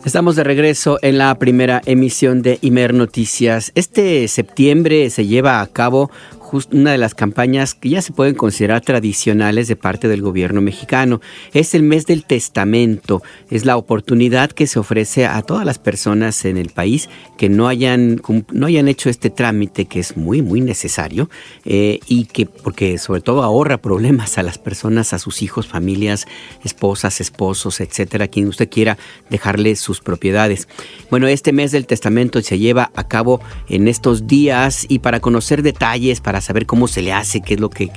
Estamos de regreso en la primera emisión de Imer Noticias. Este septiembre se lleva a cabo una de las campañas que ya se pueden considerar tradicionales de parte del gobierno mexicano. Es el mes del testamento. Es la oportunidad que se ofrece a todas las personas en el país que no hayan hecho este trámite, que es muy, muy necesario, y que, porque sobre todo ahorra problemas a las personas, a sus hijos, familias, esposas, esposos, etcétera, quien usted quiera dejarle sus propiedades. Bueno, este mes del testamento se lleva a cabo en estos días, y para conocer detalles, para saber cómo se le hace, qué es lo que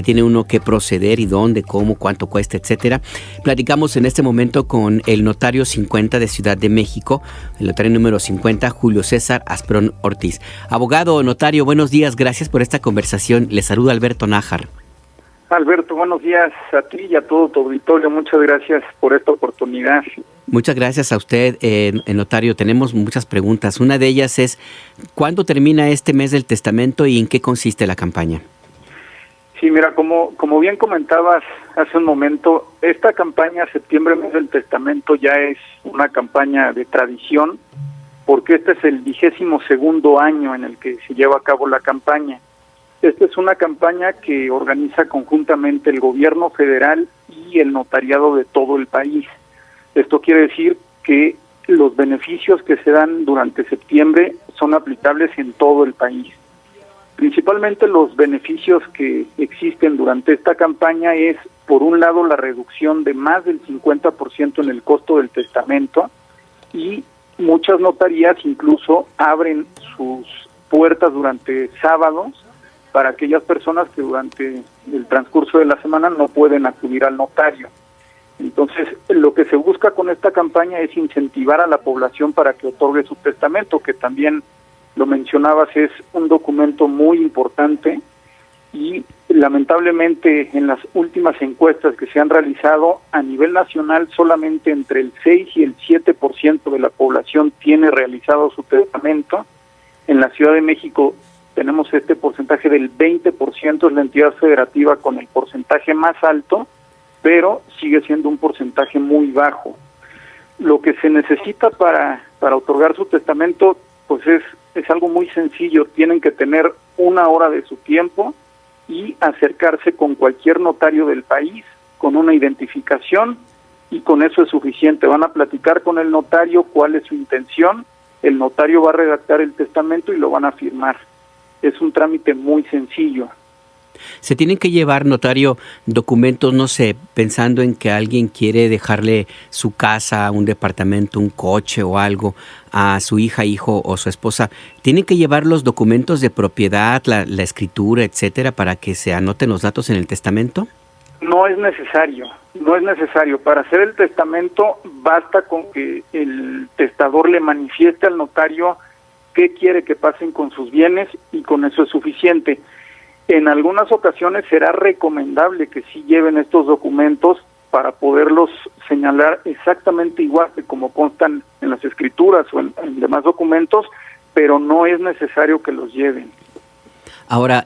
tiene uno que proceder y dónde, cómo, cuánto cuesta, etcétera, platicamos en este momento con el notario 50 de Ciudad de México, el notario número 50, Julio César Asprón Ortiz. Abogado, notario, buenos días, gracias por esta conversación. Le saluda Alberto Nájar. Alberto, buenos días a ti y a todo tu auditorio. Muchas gracias por esta oportunidad. Muchas gracias a usted, notario. Tenemos muchas preguntas. Una de ellas es, ¿cuándo termina este mes del testamento y en qué consiste la campaña? Sí, mira, como bien comentabas hace un momento, esta campaña Septiembre Mes del Testamento ya es una campaña de tradición, porque este es el 22º año en el que se lleva a cabo la campaña. Esta es una campaña que organiza conjuntamente el gobierno federal y el notariado de todo el país. Esto quiere decir que los beneficios que se dan durante septiembre son aplicables en todo el país. Principalmente los beneficios que existen durante esta campaña es, por un lado, la reducción de más del 50% en el costo del testamento, y muchas notarías incluso abren sus puertas durante sábados para aquellas personas que durante el transcurso de la semana no pueden acudir al notario. Entonces, lo que se busca con esta campaña es incentivar a la población para que otorgue su testamento, que también lo mencionabas, es un documento muy importante, y lamentablemente en las últimas encuestas que se han realizado a nivel nacional, solamente entre el 6 y el 7% de la población tiene realizado su testamento. En la Ciudad de México tenemos este porcentaje del 20%, es la entidad federativa con el porcentaje más alto, pero sigue siendo un porcentaje muy bajo. Lo que se necesita para otorgar su testamento, pues es algo muy sencillo. Tienen que tener 1 hora de su tiempo y acercarse con cualquier notario del país, con una identificación, y con eso es suficiente. Van a platicar con el notario cuál es su intención, el notario va a redactar el testamento y lo van a firmar. Es un trámite muy sencillo. ¿Se tienen que llevar, notario, documentos, no sé, pensando en que alguien quiere dejarle su casa, un departamento, un coche o algo a su hija, hijo o su esposa? ¿Tienen que llevar los documentos de propiedad, la escritura, etcétera, para que se anoten los datos en el testamento? No es necesario. Para hacer el testamento basta con que el testador le manifieste al notario qué quiere que pasen con sus bienes, y con eso es suficiente. En algunas ocasiones será recomendable que sí lleven estos documentos para poderlos señalar exactamente igual que como constan en las escrituras o en demás documentos, pero no es necesario que los lleven. Ahora,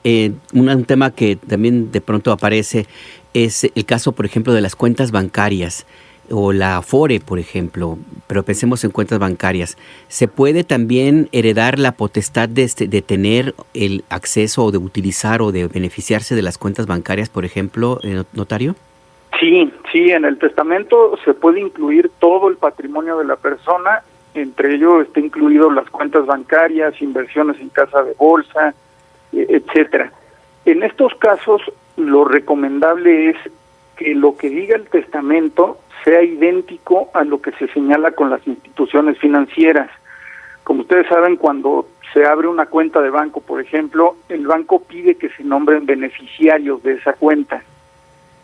un tema que también de pronto aparece es el caso, por ejemplo, de las cuentas bancarias o la Afore, por ejemplo, pero pensemos en cuentas bancarias. ¿Se puede también heredar la potestad de tener el acceso o de utilizar o de beneficiarse de las cuentas bancarias, por ejemplo, notario? Sí, en el testamento se puede incluir todo el patrimonio de la persona, entre ello está incluido las cuentas bancarias, inversiones en casa de bolsa, etcétera. En estos casos, lo recomendable es que lo que diga el testamento sea idéntico a lo que se señala con las instituciones financieras. Como ustedes saben, cuando se abre una cuenta de banco, por ejemplo, el banco pide que se nombren beneficiarios de esa cuenta.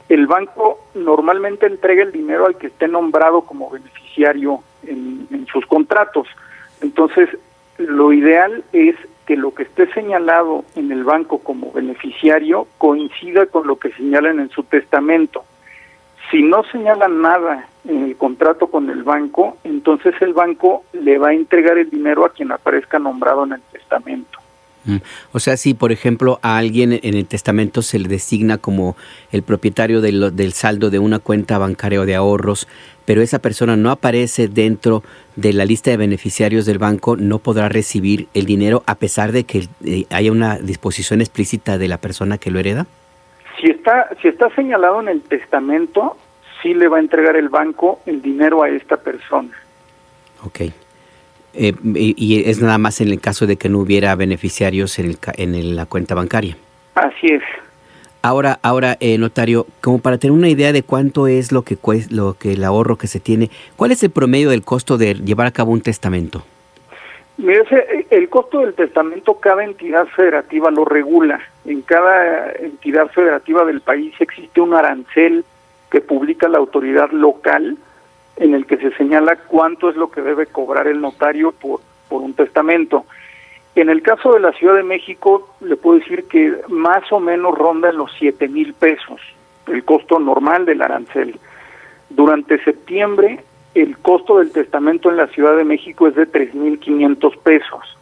El banco normalmente entrega el dinero al que esté nombrado como beneficiario en sus contratos. Entonces, lo ideal es que lo que esté señalado en el banco como beneficiario coincida con lo que señalan en su testamento. Si no señalan nada en el contrato con el banco, entonces el banco le va a entregar el dinero a quien aparezca nombrado en el testamento. Mm. O sea, si por ejemplo a alguien en el testamento se le designa como el propietario del saldo de una cuenta bancaria o de ahorros, pero esa persona no aparece dentro de la lista de beneficiarios del banco, no podrá recibir el dinero a pesar de que haya una disposición explícita de la persona que lo hereda. Si está señalado en el testamento, sí le va a entregar el banco el dinero a esta persona. Ok. Y es nada más en el caso de que no hubiera beneficiarios la cuenta bancaria. Así es. Ahora, notario, como para tener una idea de cuánto es lo que el ahorro que se tiene, ¿cuál es el promedio del costo de llevar a cabo un testamento? Mire, el costo del testamento, cada entidad federativa lo regula. En cada entidad federativa del país existe un arancel que publica la autoridad local, en el que se señala cuánto es lo que debe cobrar el notario por un testamento. En el caso de la Ciudad de México, le puedo decir que más o menos ronda en los 7,000 pesos, el costo normal del arancel. Durante septiembre, el costo del testamento en la Ciudad de México es de 3,500 pesos.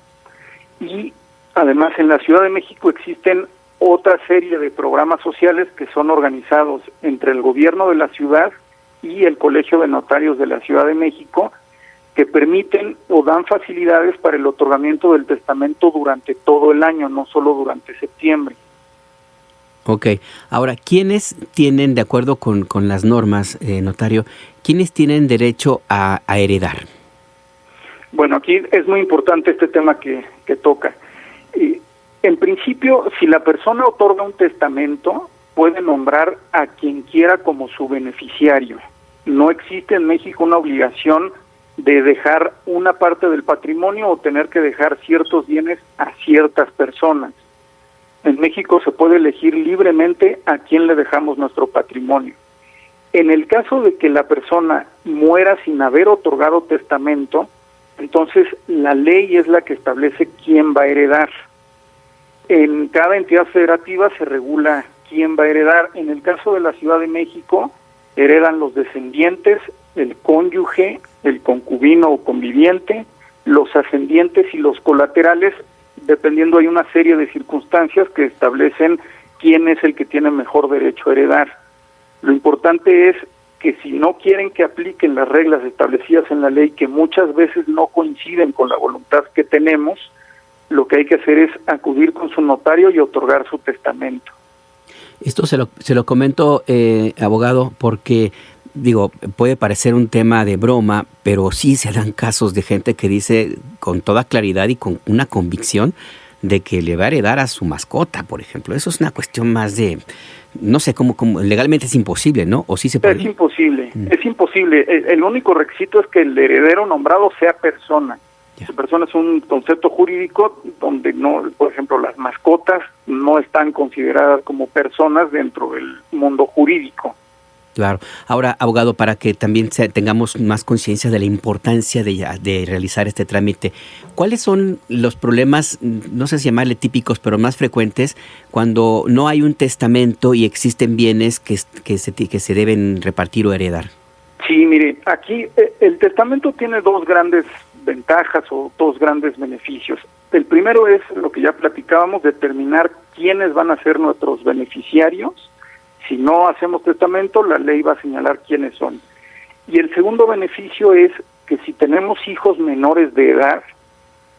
Y además en la Ciudad de México existen otra serie de programas sociales que son organizados entre el gobierno de la ciudad y el Colegio de Notarios de la Ciudad de México, que permiten o dan facilidades para el otorgamiento del testamento durante todo el año, no solo durante septiembre. Ok. Ahora, ¿quiénes tienen, de acuerdo con las normas, notario, quiénes tienen derecho a heredar? Bueno, aquí es muy importante este tema que toca. En principio, si la persona otorga un testamento, puede nombrar a quien quiera como su beneficiario. No existe en México una obligación de dejar una parte del patrimonio o tener que dejar ciertos bienes a ciertas personas. En México se puede elegir libremente a quién le dejamos nuestro patrimonio. En el caso de que la persona muera sin haber otorgado testamento, entonces la ley es la que establece quién va a heredar. En cada entidad federativa se regula quién va a heredar. En el caso de la Ciudad de México, heredan los descendientes, el cónyuge, el concubino o conviviente, los ascendientes y los colaterales, dependiendo, hay una serie de circunstancias que establecen quién es el que tiene mejor derecho a heredar. Lo importante es que si no quieren que apliquen las reglas establecidas en la ley, que muchas veces no coinciden con la voluntad que tenemos, lo que hay que hacer es acudir con su notario y otorgar su testamento. Esto se lo comento, abogado, porque puede parecer un tema de broma, pero sí se dan casos de gente que dice con toda claridad y con una convicción de que le va a heredar a su mascota, por ejemplo. Eso es una cuestión más de, no sé cómo legalmente es imposible, ¿no? ¿O sí se puede? Es imposible, es imposible. El único requisito es que el heredero nombrado sea persona. La persona es un concepto jurídico donde no, por ejemplo, las mascotas no están consideradas como personas dentro del mundo jurídico. Claro. Ahora, abogado, para que también tengamos más conciencia de la importancia de realizar este trámite, ¿cuáles son los problemas, no sé si llamarle típicos, pero más frecuentes, cuando no hay un testamento y existen bienes que se deben repartir o heredar? Sí, mire, aquí el testamento tiene dos grandes ventajas o dos grandes beneficios. El primero es lo que ya platicábamos, determinar quiénes van a ser nuestros beneficiarios. Si no hacemos testamento, la ley va a señalar quiénes son. Y el segundo beneficio es que si tenemos hijos menores de edad,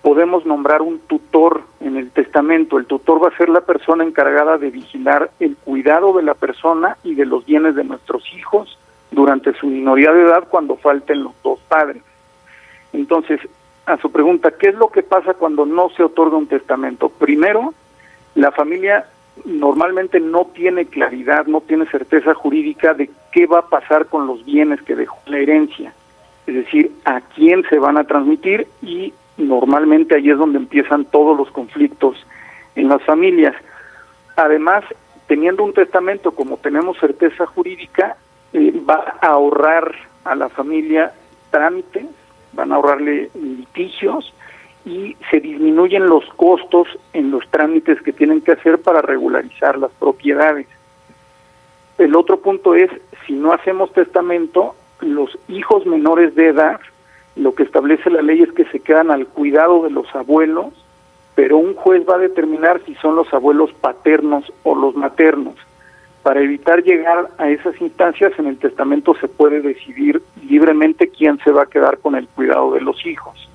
podemos nombrar un tutor en el testamento. El tutor va a ser la persona encargada de vigilar el cuidado de la persona y de los bienes de nuestros hijos durante su minoría de edad cuando falten los dos padres. Entonces, a su pregunta, ¿qué es lo que pasa cuando no se otorga un testamento? Primero, la familia normalmente no tiene claridad, no tiene certeza jurídica de qué va a pasar con los bienes que dejó la herencia, es decir, a quién se van a transmitir, y normalmente ahí es donde empiezan todos los conflictos en las familias. Además, teniendo un testamento, como tenemos certeza jurídica, va a ahorrar a la familia trámites, van a ahorrarle litigios, y se disminuyen los costos en los trámites que tienen que hacer para regularizar las propiedades. El otro punto es, si no hacemos testamento, los hijos menores de edad, lo que establece la ley es que se quedan al cuidado de los abuelos, pero un juez va a determinar si son los abuelos paternos o los maternos. Para evitar llegar a esas instancias, en el testamento se puede decidir libremente quién se va a quedar con el cuidado de los hijos.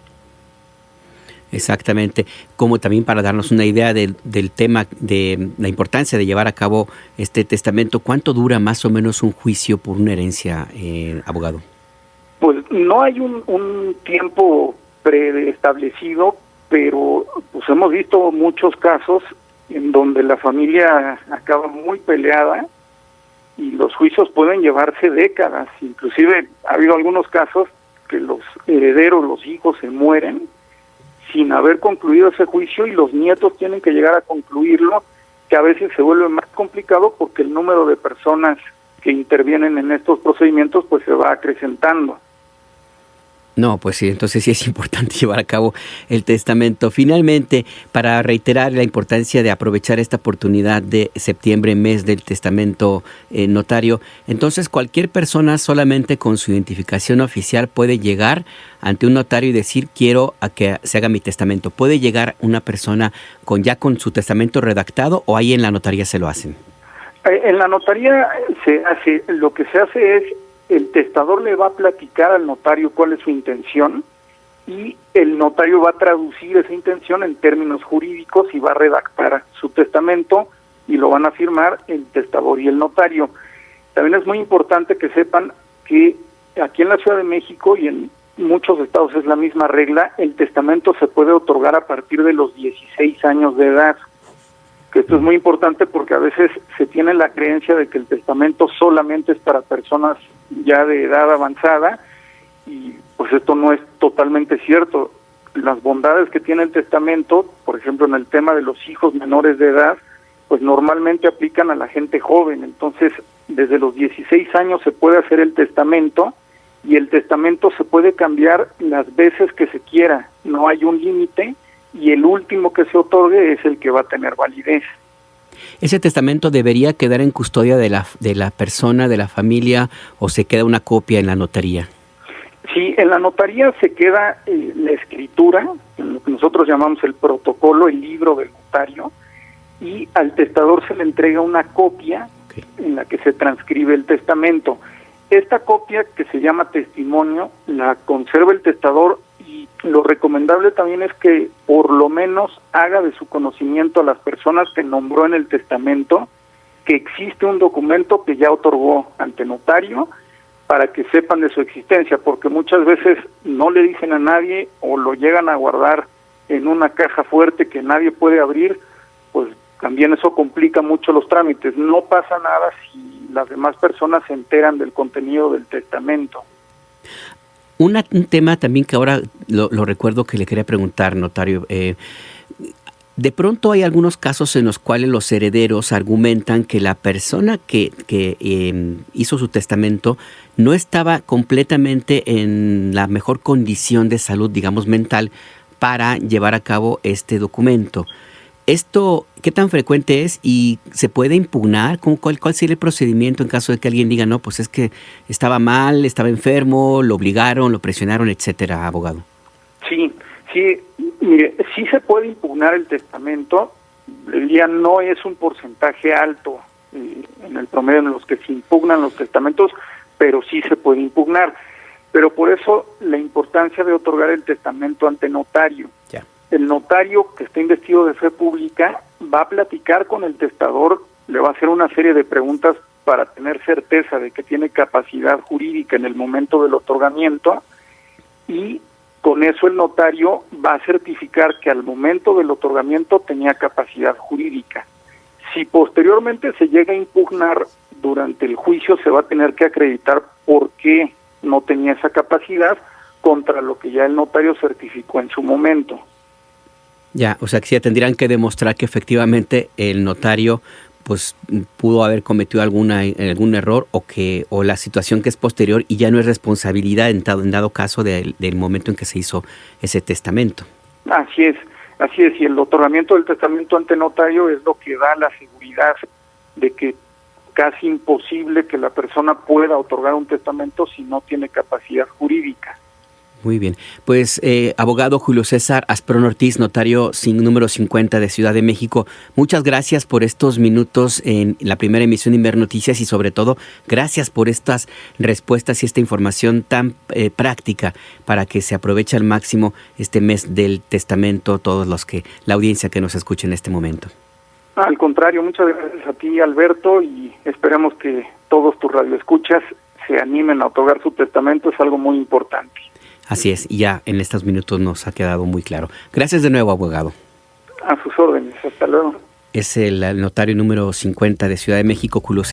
Exactamente, como también para darnos una idea del tema de la importancia de llevar a cabo este testamento, ¿cuánto dura más o menos un juicio por una herencia, abogado? Pues no hay un tiempo preestablecido, pero pues hemos visto muchos casos en donde la familia acaba muy peleada y los juicios pueden llevarse décadas. Inclusive ha habido algunos casos que los herederos, los hijos, se mueren sin haber concluido ese juicio y los nietos tienen que llegar a concluirlo, que a veces se vuelve más complicado porque el número de personas que intervienen en estos procedimientos pues se va acrecentando. No, pues sí, entonces sí es importante llevar a cabo el testamento. Finalmente, para reiterar la importancia de aprovechar esta oportunidad de septiembre, mes del testamento notario, entonces cualquier persona solamente con su identificación oficial puede llegar ante un notario y decir quiero a que se haga mi testamento. ¿Puede llegar una persona con su testamento redactado o ahí en la notaría se lo hacen? En la notaría lo que se hace es el testador le va a platicar al notario cuál es su intención y el notario va a traducir esa intención en términos jurídicos y va a redactar su testamento y lo van a firmar el testador y el notario. También es muy importante que sepan que aquí en la Ciudad de México y en muchos estados es la misma regla, el testamento se puede otorgar a partir de los 16 años de edad. Esto es muy importante porque a veces se tiene la creencia de que el testamento solamente es para personas ya de edad avanzada y pues esto no es totalmente cierto. Las bondades que tiene el testamento, por ejemplo en el tema de los hijos menores de edad, pues normalmente aplican a la gente joven. Entonces desde los 16 años se puede hacer el testamento y el testamento se puede cambiar las veces que se quiera, no hay un límite. Y el último que se otorgue es el que va a tener validez. ¿Ese testamento debería quedar en custodia de la persona, de la familia, o se queda una copia en la notaría? Sí, en la notaría se queda la escritura, lo que nosotros llamamos el protocolo, el libro del notario, y al testador se le entrega una copia en la que se transcribe el testamento. Esta copia, que se llama testimonio, la conserva el testador y lo recomendable también es que por lo menos haga de su conocimiento a las personas que nombró en el testamento que existe un documento que ya otorgó ante notario para que sepan de su existencia, porque muchas veces no le dicen a nadie o lo llegan a guardar en una caja fuerte que nadie puede abrir, pues también eso complica mucho los trámites. No pasa nada si las demás personas se enteran del contenido del testamento. Un tema también que ahora lo recuerdo que le quería preguntar, notario. De pronto hay algunos casos en los cuales los herederos argumentan que la persona que hizo su testamento no estaba completamente en la mejor condición de salud, digamos, mental, para llevar a cabo este documento. ¿Esto qué tan frecuente es y se puede impugnar? ¿Cuál sería el procedimiento en caso de que alguien diga, no, pues es que estaba mal, estaba enfermo, lo obligaron, lo presionaron, etcétera, abogado? Sí, mire, sí se puede impugnar el testamento. El día no es un porcentaje alto en el promedio en los que se impugnan los testamentos, pero sí se puede impugnar. Pero por eso la importancia de otorgar el testamento ante notario. Ya. El notario que está investido de fe pública va a platicar con el testador, le va a hacer una serie de preguntas para tener certeza de que tiene capacidad jurídica en el momento del otorgamiento y con eso el notario va a certificar que al momento del otorgamiento tenía capacidad jurídica. Si posteriormente se llega a impugnar durante el juicio, se va a tener que acreditar por qué no tenía esa capacidad contra lo que ya el notario certificó en su momento. Ya, o sea que sí tendrían que demostrar que efectivamente el notario pues pudo haber cometido algún error o la situación que es posterior y ya no es responsabilidad en dado caso del momento en que se hizo ese testamento. Así es, y el otorgamiento del testamento ante notario es lo que da la seguridad de que casi imposible que la persona pueda otorgar un testamento si no tiene capacidad jurídica. Muy bien. Pues, abogado Julio César Asprón Ortiz, notario número 50 de Ciudad de México, muchas gracias por estos minutos en la primera emisión de Imer Noticias y sobre todo, gracias por estas respuestas y esta información tan práctica para que se aproveche al máximo este mes del testamento, la audiencia que nos escuche en este momento. Al contrario, muchas gracias a ti, Alberto, y esperemos que todos tus radioescuchas se animen a otorgar su testamento, es algo muy importante. Así es, y ya en estos minutos nos ha quedado muy claro. Gracias de nuevo, abogado. A sus órdenes, hasta luego. Es el notario número 50 de Ciudad de México, Julio